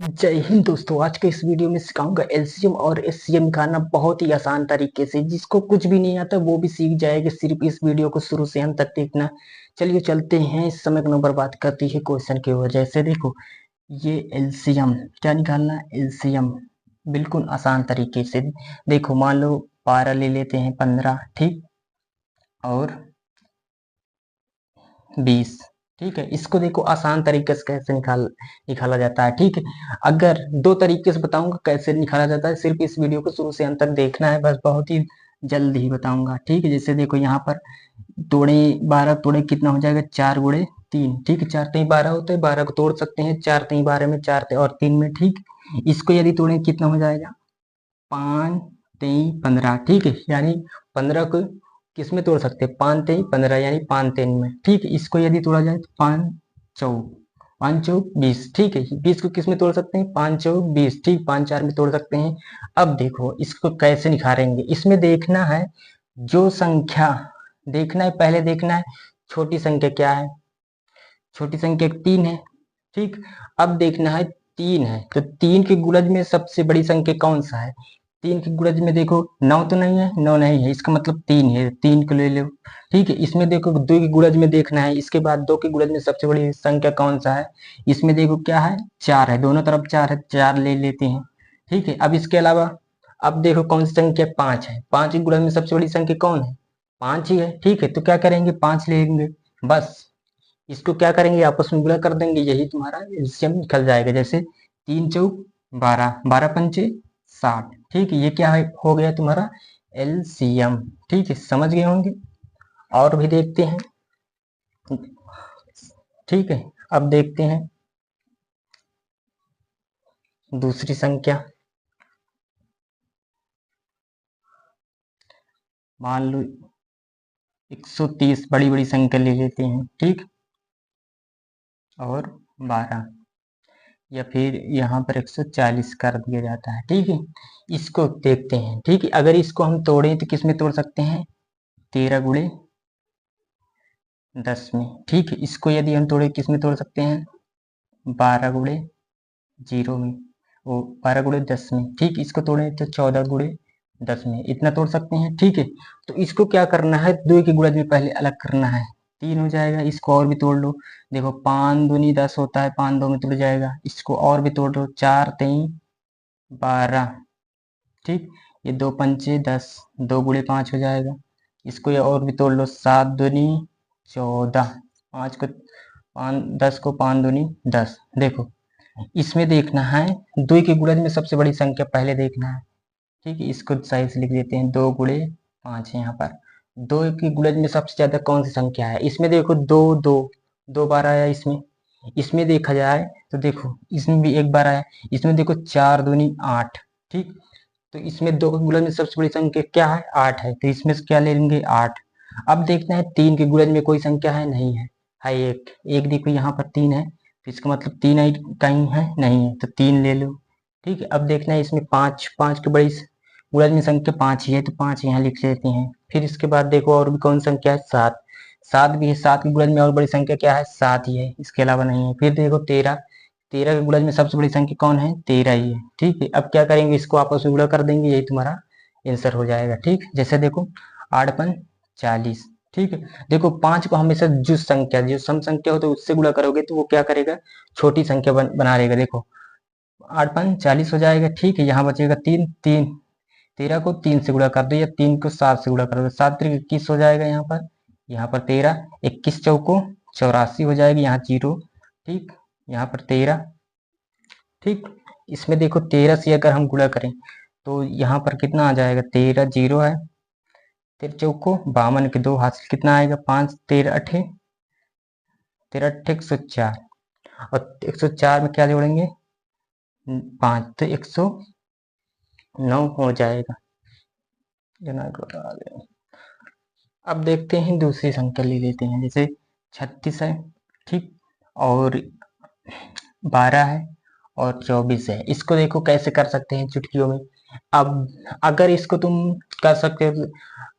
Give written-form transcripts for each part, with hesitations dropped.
जय हिंद दोस्तों। आज के इस वीडियो में सिखाऊंगा एलसीएम और एचसीएम निकालना बहुत ही आसान तरीके से। जिसको कुछ भी नहीं आता वो भी सीख जाएगा, सिर्फ इस वीडियो को शुरू से अंत तक देखना। चलिए चलते हैं, इस समय का नंबर बात करती है क्वेश्चन की वजह से। देखो, ये एलसीएम क्या निकालना, एलसीएम बिल्कुल आसान तरीके से। देखो, मान लो 12 ले लेते हैं, 15, ठीक, और 20, ठीक है। इसको देखो आसान तरीके से कैसे निकाला जाता है, ठीक है। अगर दो तरीके से बताऊंगा कैसे निकाला जाता है, सिर्फ इस वीडियो को शुरू से अंत तक देखना है, बस बहुत ही जल्द ही बताऊंगा, ठीक है। जैसे देखो यहाँ पर तोड़े 12 तोड़े कितना हो जाएगा, 4 गुणे 3, ठीक है। 4 3 12 होते हैं, 12 को तोड़ सकते हैं, 4 3 12 में, 4 और 3 में, ठीक। इसको यदि तोड़े कितना हो जाएगा, 5 3 15, ठीक है। यानी 15 को किस में तोड़ सकते हैं, 5 3 15, यानी 5 3 में, ठीक है। इसको यदि तोड़ा जाए तो 5 चौक 20, ठीक है। 20 को किस में तोड़ सकते हैं, 5 चौक 20, ठीक। 5 4 में तोड़ सकते हैं। अब देखो इसको कैसे निखारेंगे। इसमें देखना है जो संख्या, देखना है पहले, देखना है छोटी संख्या क्या है। छोटी संख्या 3 है, ठीक। अब देखना है 3 है तो 3 के गुणज में सबसे बड़ी संख्या कौन सा है। 3 के गुणज में देखो 9 तो नहीं है, 9 नहीं है, इसका मतलब 3 है, 3 को ले लो, ठीक है। इसमें देखो 2 के गुणज में देखना है, इसके बाद 2 के गुणज में सबसे बड़ी संख्या कौन सा है। इसमें देखो क्या है, 4 है, दोनों तरफ 4 है, 4 ले लेते हैं, ठीक है। अब इसके अलावा अब देखो कौन सी संख्या 5 है, 5 के गुणज में सबसे बड़ी संख्या कौन है, 5 ही है, ठीक है। तो क्या करेंगे, 5 ले लेंगे, बस। इसको क्या करेंगे, आपस में गुणा कर देंगे, यही तुम्हारा एलसीएम निकल जाएगा। जैसे 3 चौक 12, 12 पंचे 60, ठीक है। ये क्या है, हो गया तुम्हारा एलसीएम, ठीक है। समझ गए होंगे। और भी देखते हैं, ठीक है। अब देखते हैं दूसरी संख्या। मान लो 130, बड़ी बड़ी संख्या ले लेते हैं, ठीक, और 12, या फिर यहाँ पर 140 कर दिया जाता है, ठीक है। इसको देखते हैं, ठीक है। अगर इसको हम तोड़ें तो किस में तोड़ सकते हैं, 13 गुणे 10 में, ठीक है। इसको यदि हम तोड़े किस में तोड़ सकते हैं, 12 गुणे 0 में, वो 12 गुणे 10 में, ठीक। इसको तोड़े तो 14 गुणे 10 में, इतना तोड़ सकते हैं, ठीक है। तो इसको क्या करना है, 2 के गुणज में पहले अलग करना है, 3 हो जाएगा। इसको और भी तोड़ लो, देखो 5 दूनी 10 होता है, 5 2 में तोड़ जाएगा। इसको और भी तोड़ लो, 4 3 12, ठीक। ये 2 पंचे 10, 2 गुणे 5 हो जाएगा। इसको ये और भी तोड़ लो, 7 दूनी 14, 5 को 5, 10 को 5 दूनी 10। देखो इसमें देखना है 2 के गुणज में सबसे बड़ी संख्या पहले देखना है, ठीक है। इसको सही से लिख देते हैं, 2 गुणे 5 है यहाँ पर। 2 के गुणज में सबसे ज्यादा कौन सी संख्या है, इसमें देखो 2 2 2 बार आया इसमें। इसमें देखा जाए तो देखो इसमें भी एक बार आया। इसमें देखो 4 दूनी 8, ठीक। तो इसमें 2 के गुणज में सबसे बड़ी संख्या क्या है, 8 है, तो इसमें से क्या ले लेंगे, 8। अब देखना है 3 के गुणज में कोई संख्या है, नहीं है, है एक, एक देखो यहाँ पर 3 है, तो इसका मतलब 3 कहीं है, नहीं है, तो 3 ले लो, ठीक है। अब देखना है इसमें 5, 5 की बड़ी गुणज में संख्या 5 ही है, तो 5 यहाँ लिख लेते हैं। फिर इसके बाद देखो और भी कौन संख्या है, 7, 7 भी है, 7 की गुणज में और बड़ी संख्या क्या है, 7 ही है, इसके अलावा नहीं है। फिर देखो 13, 13 के गुणज में सबसे बड़ी संख्या कौन है, 13 ही है, ठीक है। अब क्या करेंगे, इसको आपस में गुणा कर देंगे, यही तुम्हारा आंसर हो जाएगा, ठीक। जैसे देखो 8 5 40, ठीक है। देखो 5 को हमेशा जो संख्या, जो सम संख्या हो तो उससे गुणा करोगे तो वो क्या करेगा, छोटी संख्या बना रहेगा। देखो 8 5 40 हो जाएगा, ठीक है। यहाँ बचेगा 3 3, 13 को 3 से गुणा कर दो, या 3 को 7 से गुणा कर दो, 7 3 21 हो जाएगा यहाँ पर। यहाँ पर 13, 21 चौको 84 हो जाएगी, यहाँ 0, ठीक। यहाँ पर 13, ठीक। इसमें देखो 13 से अगर हम गुणा करें तो यहाँ पर कितना आ जाएगा, 13 0 है, 13 चौको 52 के 2 हासिल कितना आएगा, 5 13 अठे, 13 अठे 104, और 104 में क्या जोड़ेंगे, 5, तो 109 हो जाएगा। अब देखते हैं दूसरी संख्या ले लेते हैं, जैसे 36 है, ठीक, और 12 है, और 24 है। इसको देखो कैसे कर सकते हैं चुटकियों में। अब अगर इसको तुम कर सकते हो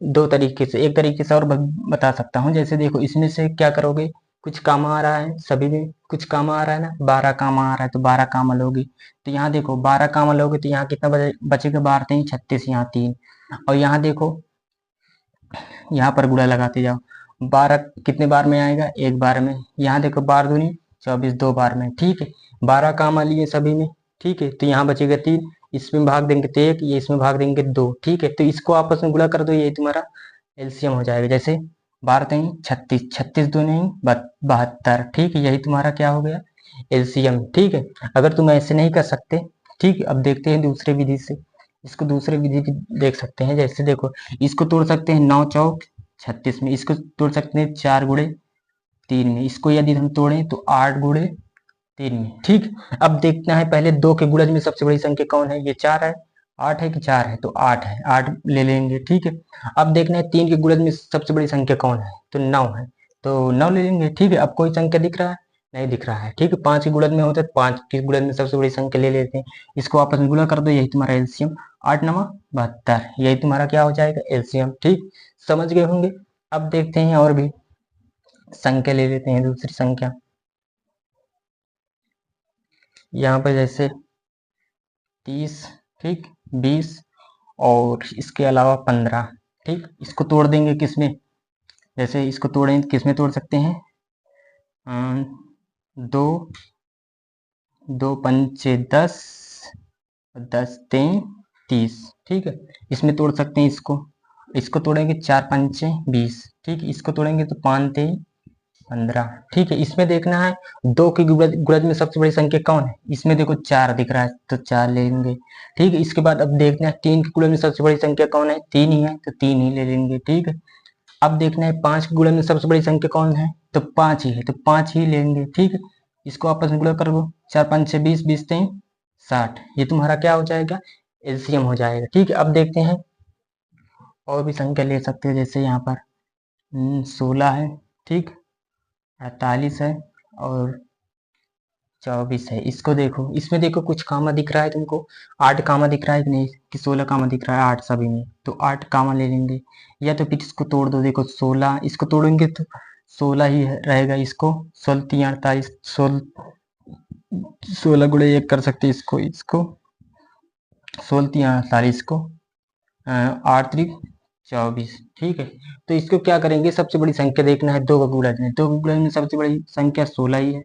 दो तरीके से, एक तरीके से और बता सकता हूँ। जैसे देखो इसमें से क्या करोगे, कुछ काम आ रहा है, सभी में कुछ काम आ रहा है ना, 12 काम आ रहा है तो 12 काम लोगे। तो यहाँ देखो 12 काम लोगे तो यहाँ कितना बचेगा, 12 3 36, यहाँ 3। और यहाँ देखो, यहाँ पर गुणा लगाते जाओ, 12 कितने बार में आएगा, एक बार में। यहाँ देखो 12 दूनी 24, 2 बार में। ठीक है, 12 काम लिए सभी में। ठीक है, तो यहाँ बचेगा 3, इसमें भाग देंगे तो 1, ये इसमें भाग देंगे 2। ठीक है, तो इसको आपस में गुणा कर दो, यही तुम्हारा एलसीएम हो जाएगा। जैसे 12 3 36, 36 दूनी 72। ठीक है, यही तुम्हारा क्या हो गया, एलसीएम। ठीक है, अगर तुम ऐसे नहीं कर सकते, ठीक है, अब देखते हैं दूसरे विधि से। इसको दूसरे विधि भी देख सकते हैं। जैसे देखो, इसको तोड़ सकते हैं 9 चौक 36 में, इसको तोड़ सकते हैं 4 गुणे 3 में, इसको यदि हम तोड़ें तो 8 गुणे 3 में। ठीक, अब देखना है पहले 2 के गुणज में सबसे बड़ी संख्या कौन है, ये 4 है, 8 है कि 4 है, तो 8 है, 8 ले लेंगे। ठीक है, अब देखना है 3 के गुणज में सबसे बड़ी संख्या कौन है, तो 9 है, तो 9 ले लेंगे। ठीक है, अब कोई संख्या दिख रहा है, नहीं दिख रहा है। ठीक है, 5 के गुणज में होता है, 5 के गुणज में सबसे बड़ी संख्या ले लेते हैं, इसको आपस में गुणा कर दो, यही तुम्हारा एलसीएम। 8 9 72, यही तुम्हारा क्या हो जाएगा, एलसीएम। ठीक, समझ गए होंगे। अब देखते हैं और भी संख्या ले लेते हैं, दूसरी संख्या। यहाँ पर जैसे 30, ठीक, 20 और इसके अलावा 15। ठीक, इसको तोड़ देंगे किसमें, जैसे इसको तोड़ें किसमें तोड़ सकते हैं, 2 2 पंचे 10, 10 3 30। ठीक है, इसमें तोड़ सकते हैं इसको तोड़ेंगे 4 पंचे 20। ठीक, इसको तोड़ेंगे तो 5 3 15। ठीक है, इसमें देखना है 2 के गुणज में सबसे बड़ी संख्या कौन है, इसमें देखो 4 दिख रहा है तो 4 ले लेंगे। ठीक है, इसके बाद अब देखना है 3 के गुणज में सबसे बड़ी संख्या कौन है, 3 ही है, तो 3 ही ले लेंगे। ठीक है, अब देखना है 5 के गुणज में सबसे बड़ी संख्या कौन है, तो 5 ही है, तो 5 ही लेंगे। ठीक है, इसको आपस में गुणा कर दो, 4 5 6 20, 20 3 60, ये तुम्हारा क्या हो जाएगा, एलसीएम हो जाएगा। ठीक है, अब देखते हैं और भी संख्या ले सकते हैं। जैसे यहाँ पर 16 है, ठीक, 48 है और 24 है। इसको देखो, इसमें देखो कुछ कामा दिख रहा है तुमको, 8 कामा दिख रहा है कि नहीं, कि 16 कामा दिख रहा है, 8 सभी में, तो 8 कामा ले लेंगे। या तो फिर इसको तोड़ दो, देखो 16, इसको तोड़ेंगे तो 16 ही रहेगा, इसको 16 3 48, 16 गुणे 1 कर सकते हैं, इसको 16 3 48 को 8 3 24। ठीक है, तो इसको क्या करेंगे, सबसे बड़ी संख्या देखना है 2 का गुणज में, 2 के गुणज में सबसे बड़ी संख्या 16 ही है,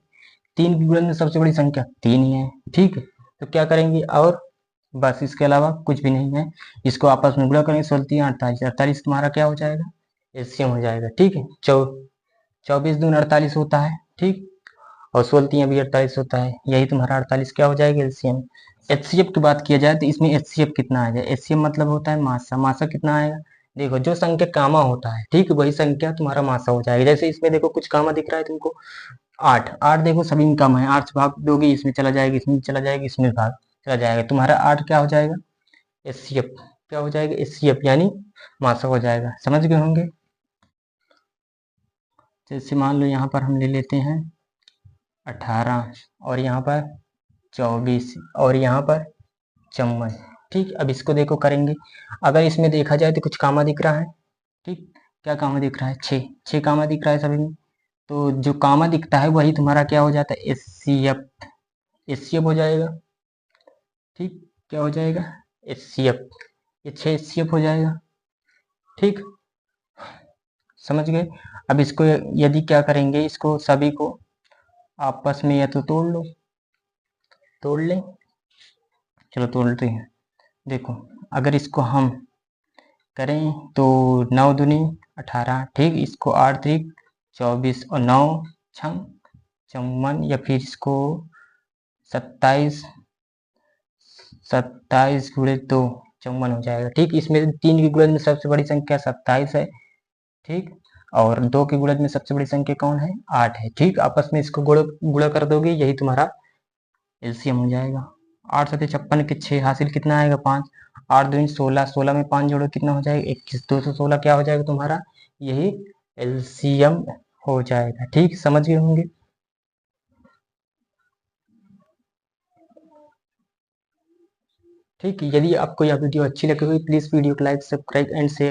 3 के गुणज में सबसे बड़ी संख्या 3 ही है। ठीक है, तो क्या करेंगे, और बस इसके अलावा कुछ भी नहीं है, इसको आपस में गुणा करेंगे, 16 3 48, 48 तुम्हारा क्या हो जाएगा, एलसीएम हो जाएगा। ठीक है, 24 दून 48 होता है। ठीक, और 16 3 भी 48 होता है, यही तुम्हारा 48 क्या हो जाएगा, एलसीएम। एचसीएफ की बात किया जाए तो इसमें एचसीएफ कितना आ जाए, एचसीएफ मतलब होता है मासा, मासा कितना आएगा, देखो जो संख्या कामा होता है, ठीक, वही संख्या तुम्हारा मासा हो जाएगा। जैसे इसमें देखो कुछ कामा दिख रहा है तुमको, 8 8 देखो सभी में कम है, 8 से भाग दोगे, इसमें चला जाएगा, इसमें चला जाएगा, इसमें भाग चला जाएगा, तुम्हारा 8 क्या हो जाएगा, एचसीएफ क्या हो जाएगा, एचसीएफ यानी मासा हो जाएगा। समझ गए होंगे। जैसे मान लो यहाँ पर हम ले लेते हैं 18 और यहाँ पर 24 और यहाँ पर 54। ठीक, अब इसको देखो करेंगे, अगर इसमें देखा जाए तो कुछ कामा दिख रहा है। ठीक, क्या कामा दिख रहा है, 6 कामा दिख रहा है सभी में, तो जो कामा दिखता है वही तुम्हारा क्या हो जाता है, एचसीएफ, एचसीएफ हो जाएगा। ठीक, क्या हो जाएगा, एचसीएफ, ये 6 एचसीएफ हो जाएगा। ठीक, समझ गए। अब इसको यदि क्या करेंगे, इसको सभी को आपस में या तो तोड़ लें, चलो तोड़ते हैं। देखो, अगर इसको हम करें तो 9 दूनी 18, ठीक, इसको 8 3 24 और 9 6 54, या फिर इसको 27 27 गुणे 2 54 हो जाएगा। ठीक, इसमें 3 के गुणज में सबसे बड़ी संख्या 27 है। ठीक, और 2 के गुणज में सबसे बड़ी संख्या कौन है, 8 है। ठीक, आपस में इसको गुणा कर दोगे, यही तुम्हारा एलसीएम हो जाएगा। 8 7 56 के 6 हासिल कितना आएगा, 5, 8 2 16, 16 में 5 जोड़ो कितना हो जाएगा, 21, 216 क्या हो जाएगा तुम्हारा, यही एलसीएम हो जाएगा। ठीक, समझ गए होंगे। ठीक, यदि आपको यह वीडियो अच्छी लगी हुई, प्लीज वीडियो को लाइक सब्सक्राइब एंड शेयर